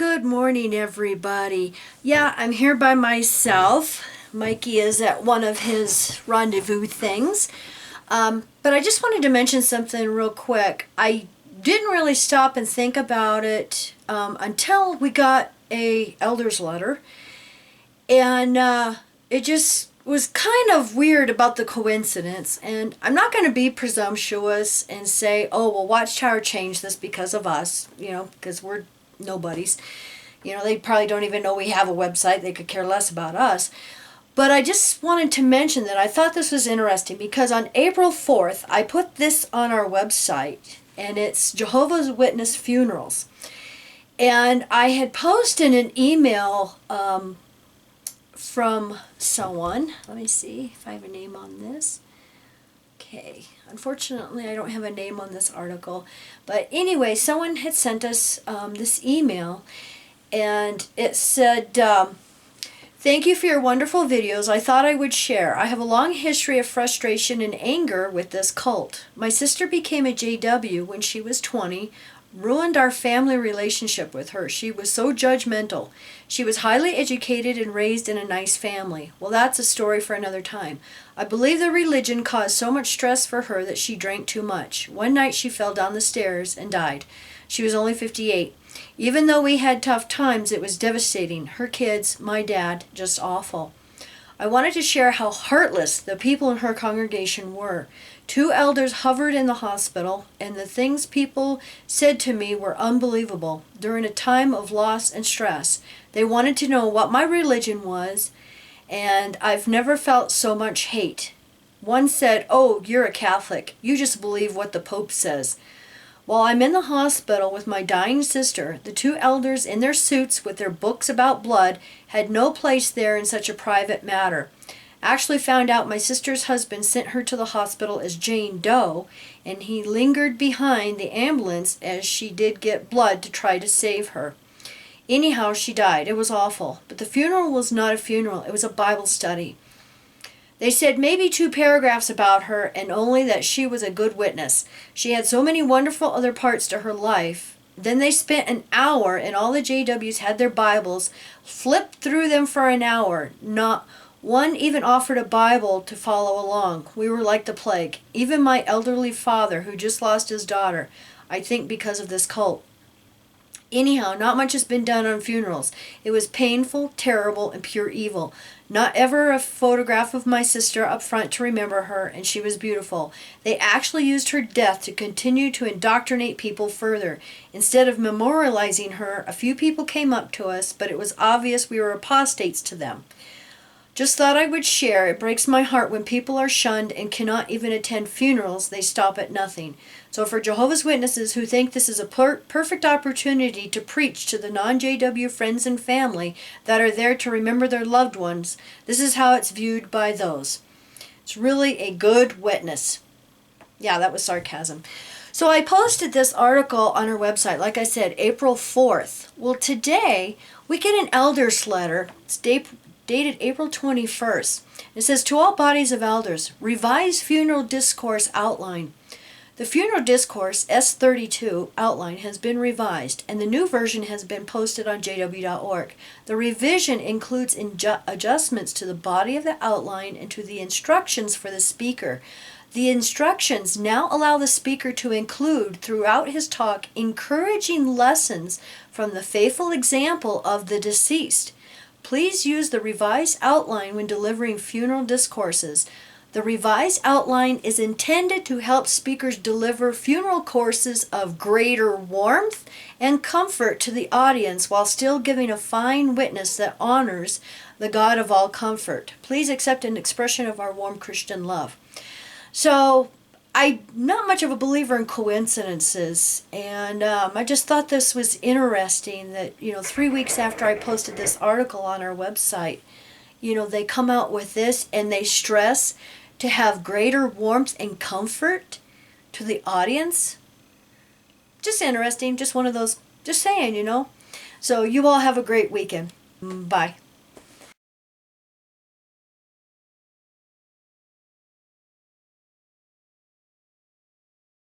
Good morning, everybody. Yeah, I'm here by myself. Mikey is at one of his rendezvous things. But I just wanted to mention something real quick. I didn't really stop and think about it until we got a elder's letter. And it just was kind of weird about the coincidence. And I'm not going to be presumptuous and say, oh, well, Watchtower changed this because of us, because we're nobodies. They probably don't even know we have a website. They could care less about us. But I just wanted to mention that I thought this was interesting because on April 4th, I put this on our website, and it's Jehovah's Witness funerals. And I had posted an email from someone. Let me see if I have a name on this. Okay, unfortunately I don't have a name on this article, but anyway, someone had sent us this email, and it said, thank you for your wonderful videos. I thought I would share. I have a long history of frustration and anger with this cult. My sister became a JW when she was 20, ruined our family relationship with her. She was so judgmental. She was highly educated and raised in a nice family. Well, that's a story for another time. I believe the religion caused so much stress for her that she drank too much. One night she fell down the stairs and died. She was only 58. Even though we had tough times, it was devastating. Her kids, my dad, just awful. I wanted to share how heartless the people in her congregation were. 2 elders hovered in the hospital, and the things people said to me were unbelievable. During a time of loss and stress, they wanted to know what my religion was, and I've never felt so much hate. One said, "Oh, you're a Catholic. You just believe what the Pope says." While I'm in the hospital with my dying sister, the 2 elders in their suits with their books about blood had no place there in such a private matter. Actually found out my sister's husband sent her to the hospital as Jane Doe, and he lingered behind the ambulance as she did get blood to try to save her. Anyhow, she died. It was awful. But the funeral was not a funeral. It was a Bible study. They said maybe 2 paragraphs about her, and only that she was a good witness. She had so many wonderful other parts to her life. Then they spent an hour, and all the JWs had their Bibles, flipped through them for an hour. Not one even offered a Bible to follow along. We were like the plague. Even my elderly father, who just lost his daughter, I think because of this cult. Anyhow, not much has been done on funerals. It was painful, terrible, and pure evil. Not ever a photograph of my sister up front to remember her, and she was beautiful. They actually used her death to continue to indoctrinate people further. Instead of memorializing her, a few people came up to us, but it was obvious we were apostates to them. Just thought I would share. It breaks my heart when people are shunned and cannot even attend funerals. They stop at nothing. So for Jehovah's Witnesses who think this is a perfect opportunity to preach to the non-JW friends and family that are there to remember their loved ones, this is how it's viewed by those. It's really a good witness. Yeah, that was sarcasm. So I posted this article on our website, like I said, April 4th. Well, today we get an elder's letter. It's dated April 21st. It says, to all bodies of elders, revised funeral discourse outline. The funeral discourse S32 outline has been revised, and the new version has been posted on jw.org. The revision includes adjustments to the body of the outline and to the instructions for the speaker. The instructions now allow the speaker to include throughout his talk encouraging lessons from the faithful example of the deceased. Please use the revised outline when delivering funeral discourses. The revised outline is intended to help speakers deliver funeral courses of greater warmth and comfort to the audience while still giving a fine witness that honors the God of all comfort. Please accept an expression of our warm Christian love. So, I'm not much of a believer in coincidences, and I just thought this was interesting that, 3 weeks after I posted this article on our website, they come out with this and they stress to have greater warmth and comfort to the audience. Just interesting, just one of those, just saying, So you all have a great weekend. Bye.